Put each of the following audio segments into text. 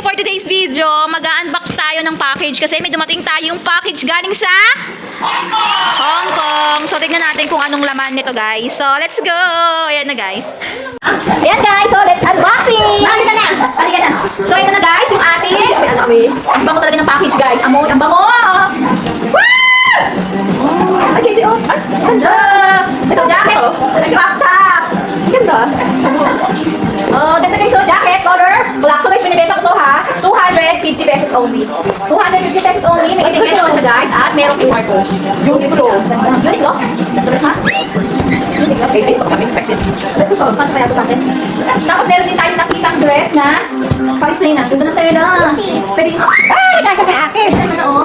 so for today's video, mag-unbox tayo ng package kasi may dumating tayong package galing sa Hong Kong. So tignan natin kung anong laman nito, guys. So let's go! Ayan na, guys. Ayan, guys. So let's unboxing! Halika na! Halika na! So ito na, guys, yung ating... Ang bango talaga ng package, guys. Amoy, ang bango! Woo! Okay, di oh. Ganda! Ito, jacket. Nag-crop top. Ganda. Oh, ganda, guys. So, jacket, color, black. So, guys, binibenta ko to, ha? 250 pesos only. 250 pesos only. May etiquette naman siya, guys. At merong QR code. Uniqlo. Uniqlo? Dress, ha? Uniqlo. Paano kaya ito sa akin? Tapos, meron din tayong nakitang dress na paisay na. Ganda na tayo na. Pwede, ay, kaya sa akin. Ano, oh.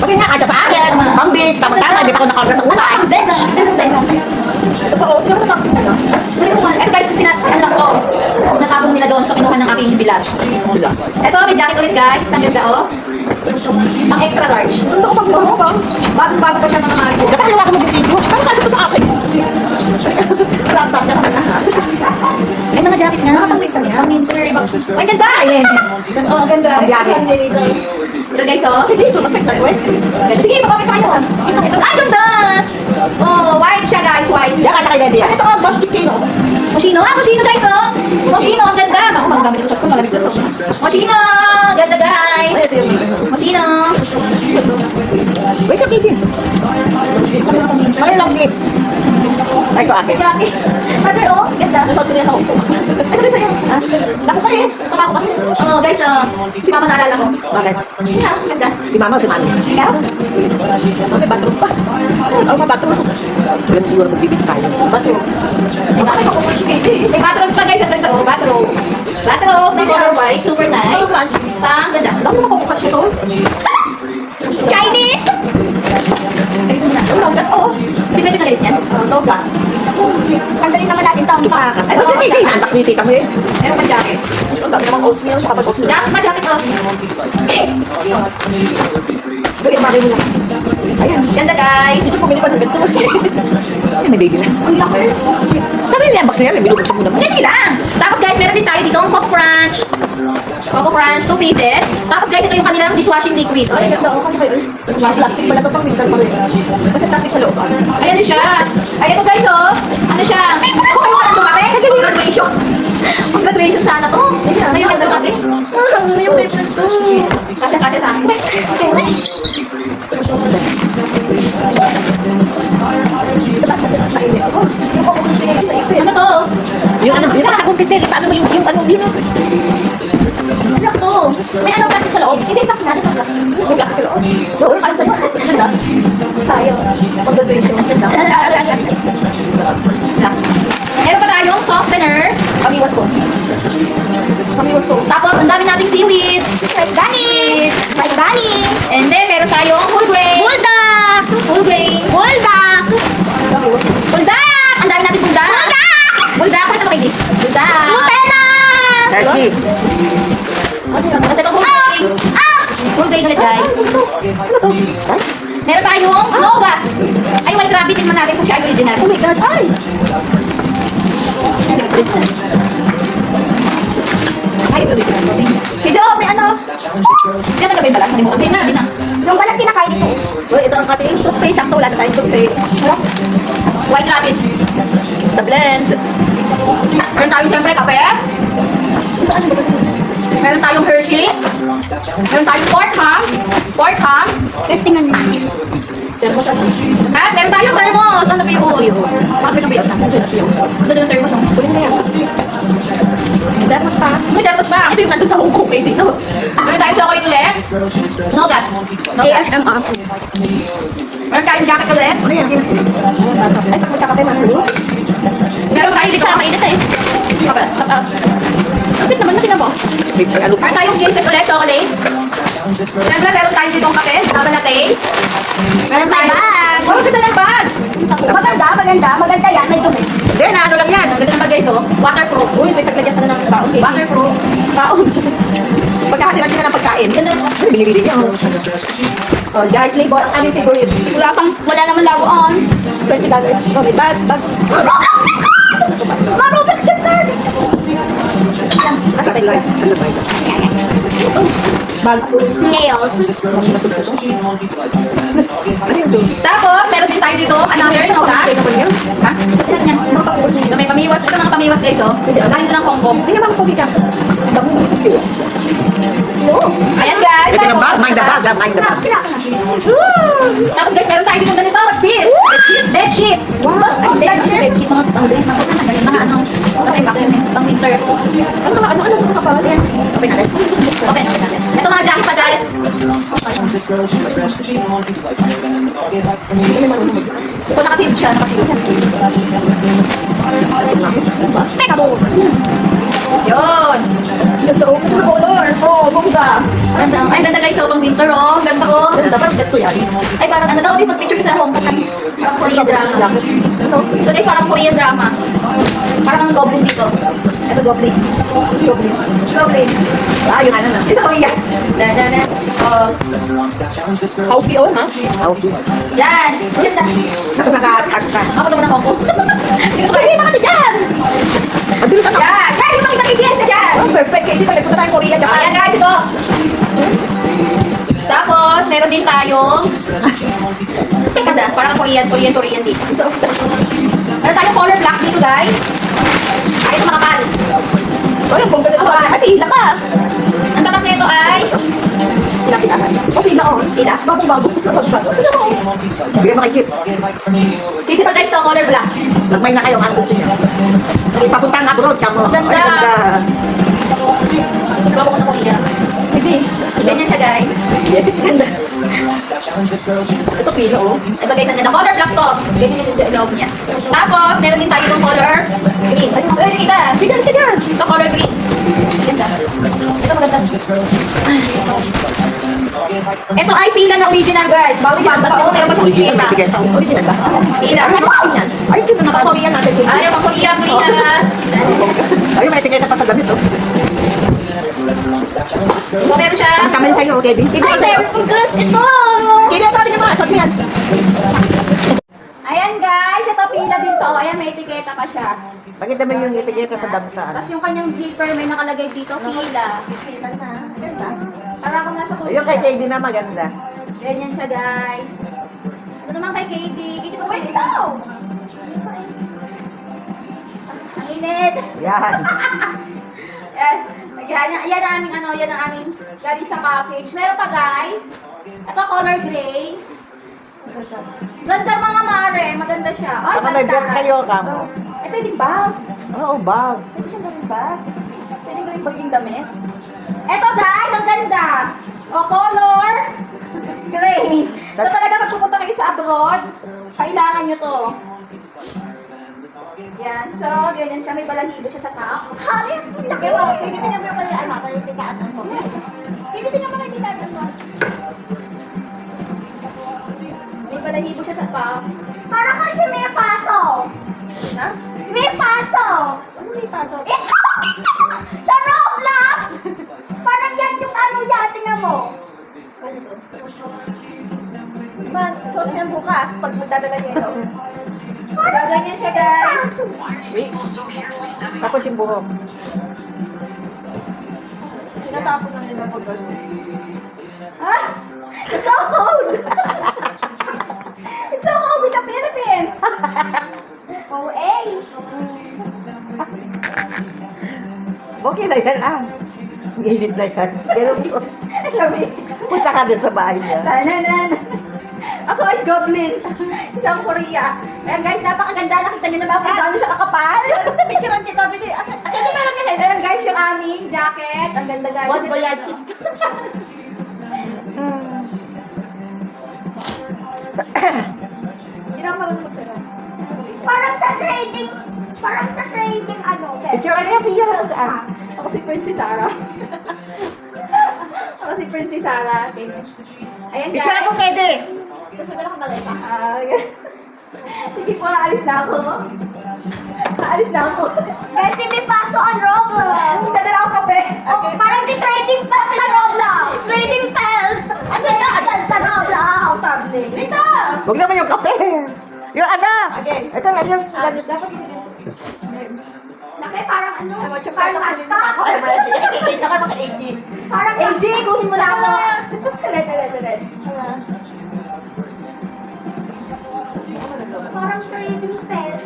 Pati nga kada sa akin, pang-bitch, tama-tama, hindi pa ako nakarga sa ulay. Bitch! Ito pa, oh. Ito pa, ito guys, ano lang ko. Natabong nila doon, so kinuha ng aking bilas. Ito, may jacket ulit, guys. Ang ganda, oh. Ang extra large. Ito ko pag-bago ko. Bago-bago pa siya mga mahal ko. Dapat hawa ko mag-video. Ano kasi ito sa akin? Laptop niya kami na. Ay, mga jacket nga. Pang-winter. Ay, ganda! Oh, ganda. Ang jacket. Ito, guys, oh. Dito, mag-text tayo eh. Sige, mag-comment tayo. Ito, ay, ganda! Oh, white siya, guys. White. Yan ka na kay Daddy. Ito ang boss Kino. Moschino. Ah, Moschino, guys, oh. Moschino, ang ganda. Ako, magagamit ito sa school. Malamig ito sa school. Moschino! Ganda, guys. Moschino. Wait, okay din. Ano lang slip? Ay, ito akin. Jacket. Mother, oh. Ganda. Nasot ko niya sa Hong Kong. Ano din sa'yo? Naku kayo. Saka ako kasi. Oh, guys, oh. Si Mama naalala ko. Bakit? Yeah, ganda. Si Mama o si Mami? Ikaw? May bathroom pa. Oh, may bathroom. Wala na siguro magbibig tayo. Bathroom. May bathroom pa, guys. Ang ganda, oh. Bathroom. Bathroom na color white. Super nice. Pang ganda. Ano naman kukukas ito? Chinese! Ano na? Oo. Hindi ba ito nagalis niyan? Ito ba? Tanggalin naman natin ito. Ay, ito hindi. Nantas ni tita mo eh. Meron pa jacket. Ang dami namang oats niya. Saka ba oats niya? Jacket pa, jacket, oh. Dali, bagay mo lang. Ayan. Ganda, guys. Ito pumili pa ng ganito. Ay, may baby na. Ang laki. Sabi niya, box niya. Binubuksan mo naman. Hindi, sige lang. Tapos, guys, meron din tayo dito ang Coco Crunch. Coco Crunch, 2 pieces. Tapos, guys, ito yung kanilang dishwashing liquid. Ay, ganda. Okay kayo. Plastic pala ito pang winter pa rin. Kasi plastic sa loob. Ayan siya. Ay, ito, guys, oh. Ano siya? Ako kayo walang dumating. Graduation. Ang graduation sana to. Ngayon ang dumating. Yung favorite ko. Kasya-kasya sa akin. Ano to? Yung ano, yung sa computer, paano mo yung ano, yun o? Snacks to. May ano plastic sa loob. Hindi, snacks natin. Snacks. Yung plastic sa loob. Oo, parang sa'yo. Ganda. Tayo. Pag-graduation. Ganda. Snacks. Meron pa tayong softener. Pag-iwas ko. Pag-iwas ko. Tapos, ang dami nating seaweeds. Rice bunny. Rice bunny. And then, meron tayong whole grain. Bulldog. Whole grain. Bulldog. Bulldog. Ang dami nating bulldog. Bulldog. Bulldog. Pakita mo kay Dick. Bulldog. Nutella. Hershey. Kasi ito whole grain. Whole grain ulit, guys. Meron tayong nougat. Ay, white rabbit. Tingnan natin kung siya ay original. Oh my God, ay! Ay, ito original. Hindi, oh, may ano? Diyan na ba yung balat? Hindi na, hindi na. Yung balat kinakain ito. Oh, ito ang ating toothpaste. Sakto, wala na tayong toothpaste. White rabbit. Sa blend. Meron tayong siyempre kape. Meron tayong Hershey. Meron tayong pork ham. Pork ham. Testingan natin. At meron tayong thermos. Ano ba yung ulo? Bakit na ba yun? Ano yung thermos? Kunin na yan. Thermos pa. May thermos pa. Ito yung nandun sa Hong Kong, eh, dito. Meron tayong chocolate ulit. Nougat. Nougat. ASMR. Meron tayong jacket ulit. Ano yan? Ay, tapos magkakape, manalo. Meron tayong lechon na mainit eh. Kapit naman, nakita mo. Ano pa? Meron tayong kisses ulit, chocolate. Siyempre, meron tayong ditong kape, double latte. Meron tayong bag. Oh, ganda ng bag. Maganda, maganda. Maganda yan. May dumi. Hindi, na ano lang yan. Ang ganda ng bag, guys, oh. Waterproof. Uy, may taglagyan ka na ng baon. Waterproof. Baon. Pagkakatilan ka na ng pagkain. Ganda ng Ay, binibili niya. Oh. So, guys, labor ang aming favorite. Wala naman laruan. $20. Oh, may bag, bag. Marupit ka na. Asa tayo? Ano ba ito? Bag. Nails. Ano yun doon? Tapos, meron din tayo dito, another noga. Ha? Ito yan. Ito may pamiwas. Ito mga pamiwas guys, oh. Galing ito ng Hong Kong. Hindi naman ako kita. Ayan guys. Ito yung bag. tapos- Mind the bag. Mind the bag. Tapos guys, meron tayo dito ganito. What's this? Bed sheet. Wow. Ay, hindi. Bed sheet. Mga mga ano. Okay, bakit yun? Pang winter. Ano pa? Open natin. Open natin. Ito mga jacket pa guys. Kung nakasilip siya, nakasilip. Teka mo. Yun. Color. Oh, bongga. Ganda. Ay, ganda guys. Oh, pang winter oh. Ganda oh. Dapat ganito yan. Ay, parang ano daw, di mag-picture sa Hong Kong. Parang Korean drama. Ito guys, parang Korean drama. Parang ang goblin dito. Ito goblin. Goblin. Ah, yun ano na. Isa Korea. Dar. Oh. Hauki oh, ha? Hauki. Yan. Ganda. Tapos naka-scarf ka. Ako naman ng Hong Kong. Dito ko. Hindi makati dyan. Ang bilis ako. Yan. Yan, yung makita kay Bies dyan. Oh, perfect. Kaya dito, nagpunta tayong Korea, Japan. Ayan guys, ito. Tapos, meron din tayong ganda, parang Korean dito. Meron tayong color black dito guys. Ay, ito makapal. Oh, yung bongga nito. Awan. Ay, pila ka. Ang tatak nito ay Pila-pilahan. Oh, pila oh. pila. Bago-bago. Hindi ka makikip. Dito pa guys sa color black. Magmay na kayo, ang gusto niyo. Ipapunta nga abroad ka mo. Ganda. Ay, ganda. Bago ko na Korea. Sige. Ganyan siya guys. Ganda. Ito pila oh. Ito guys, ang ganda. Color black to. Ganyan yung loob niya. Tapos, meron din tayo ng color green. Ay, kita. Bigan siya dyan. Ito color green. Ganda. Ito maganda. Ito ay pila na original guys. Bago banda pa. Oh, meron pa siyang Original. kita. Original ba? Pila. Ay, ito na naka-Korean natin. Ayaw pang Korea. Ay, may etiketa pa sa damit oh. So, meron siya. Ang kamay sa'yo, ready? Ay, meron pong glass ito. Kaya ito, tingnan mo. Asot mo yan. Ayan guys, ito pila din to. Ayan, may etiketa pa siya. Pakita mo yung etiketa sa damit sa ano. Tapos yung kanyang zipper, may nakalagay dito, pila. Para akong nasa Yung kay KD na maganda. Ganyan siya guys. Ito naman kay Katie. Katie, pa wait Ang init. Yan. Yan ang aming ano, yan ang aming galing sa package. Meron pa guys. Ito color gray. Ganda mga mare, maganda siya. Ay, Saka may bag kayo, kamo. Ay, pwedeng bag. Oo, bag. Pwede siyang gawing bag. Pwede gawing bag yung damit. Eto guys, ang ganda. O, color gray. Ito talaga pag pupunta kayo sa abroad, kailangan nyo to. Yan, so, ganyan siya. May balahibo siya sa top. Hari, laki mo. Tinitingnan mo yung kanya anak, kaya tikaan mo. Tinitingnan mo na yung tikaan mo. May balahibo siya sa top. Para kasi may paso. Ha? May paso. Ano may paso? Ito! Sa Roblox! Parang yan yung ano yan, tingnan mo. Ano to? Man, suot mo yan bukas pag magdadala niya ito. Parang Ganyan siya guys. Tapos yung buhok. Tinatapon na nila pag Ah! It's so cold! It's so cold in the Philippines! OA. Okay na yan ah. Init na yan. Pero punta ka din sa bahay niya. Tananan! Ako is Goblin! Isang Korea. Ayan guys, napakaganda. Nakita niyo na ba kung gaano siya kakapal? Picturean kita, Bidi. Ito meron kasi. Meron guys yung aming jacket. Ang ganda guys. What Ang ganda bayad nito. sister? Hindi na ako marunong magsara. Parang sa trading ano. Picture niya, picture niya saan? Ako si Princess Sarah. Ako si Princess Sarah. Okay. Ayan guys. Picture ako, Kede. Gusto mo lang malay pa? Sige po, aalis na ako. Aalis na ako. Kasi may paso ang Roblox. Dadala ako kape. Oh, parang si trading pelt sa Roblox. Trading pelt. Trading pelt sa Roblox. Tablet. Ito! Huwag naman yung kape. Yung ano? Okay. Ito nga yung... Dapat be, parang ano? Parang Parang mascot. I'm ready. Kikita ka mga AG. Parang AJ, kunin mo na ako. Tuloy. Parang trading pelt.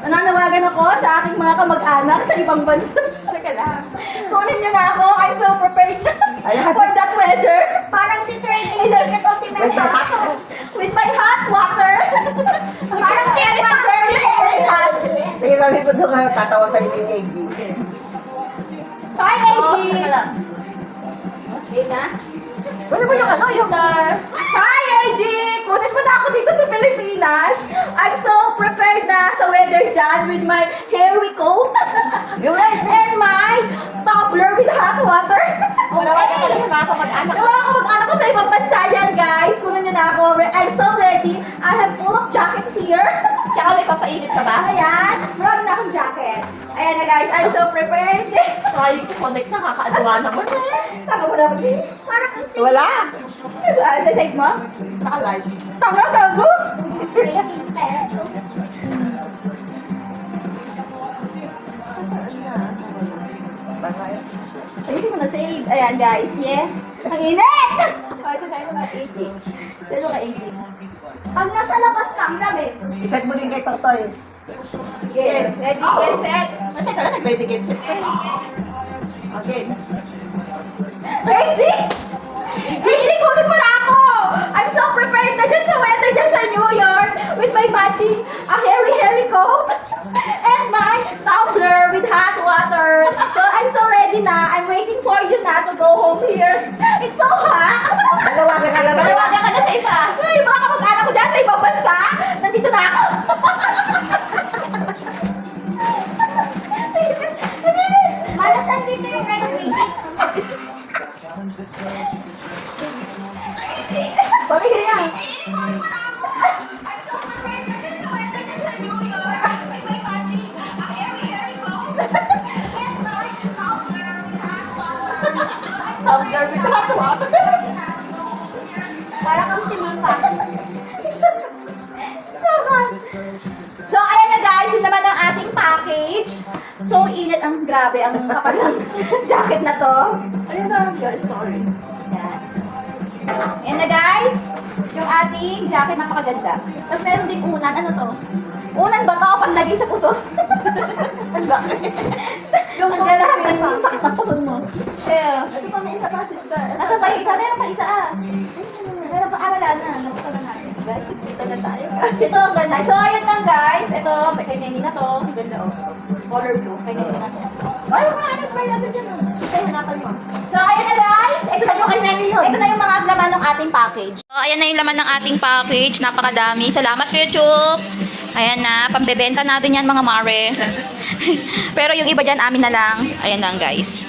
Nananawagan ako sa aking mga kamag-anak sa ibang bansa. Teka lang. Kunin niyo na ako. I'm so prepared Ayan. for that weather. Parang si trading ticket o si Mendoza. With my hot water. Parang si And my very, very hot. Sige, kami po doon nga tatawa sa yung AG. Bye, AJ. Teka lang. Okay na? Ano ba yung ano? Yung Hi, AJ! Kunin mo na ako dito sa Pilipinas. I'm so prepared na sa weather dyan with my hairy coat. And my tumbler with hot water. Malawagan ko na sa mga kamag-anak. Yung mga kamag-anak ko sa ibang bansa yan, guys. Kunin nyo na ako. I'm so ready. I have full of jacket here. Tsaka may papainit ka ba? Ayan. Marami na akong jacket. Ayan na, guys. I'm so prepared. Try to connect na, kakaaduwa naman eh. Tanga mo na ako din. Parang ang si Wala. Saan? Sa side mo? Naka-live. Tanga, gago. trading pelt. Ayun mo na save. Ayan, guys. Yeah. Ang init! Ito tayo mga AG. Dito ka, AJ. Pag nasa labas ka, ang lamig. Iset mo din kay Totoy. Okay. Ready, get, set. Teka lang, nag-ready set eh. Okay. AJ! AJ, kunin mo na ako! I'm so prepared na dyan sa weather dyan sa New York with my matching hairy coat and my tumbler with hot water. So, I'm so ready na. I'm waiting for you na to go home here. It's so hot! Malawagan ka lang. Malawagan ka na sa iba. Ay, mga kamag-anak ko dyan sa ibang bansa. Nandito na ako. Malasan dito yung red trading. Pamigay niya. Tumbler with hot water. Parang ang si Mifa. So hot. So, ayan na guys, yun naman ang ating package. So, init ang grabe, ang kapal ng jacket na to. Ayun na, your story. Yan. Ayan na guys, yung ating jacket napakaganda. Tapos meron din unan, ano to? Unan ba to? Panlagay sa puso. Ang laki. Yung Ang ganda mga naman yung sakit ng puso mo. Yeah. Ito pa may isa pa, sister. Nasaan pa yung isa? Meron pa isa ah. Meron pa, wala na. Nakita na natin. Guys, dito na tayo. Ito, ang ganda. So, ayun lang guys. Ito, kay Nenny na to. Ang ganda oh. Color blue. Kay Nenny na to. Ay, mga anak pa natin dyan oh. Ito, hanapan mo. So, ayun na guys. Ito na yung kay Nenny yun. Ito na yung mga laman ng ating package. So, ayan na yung laman ng ating package. Napakadami. Salamat YouTube. Ayan na. Pambebenta natin yan mga mare. Pero yung iba dyan, amin na lang. Ayan lang guys.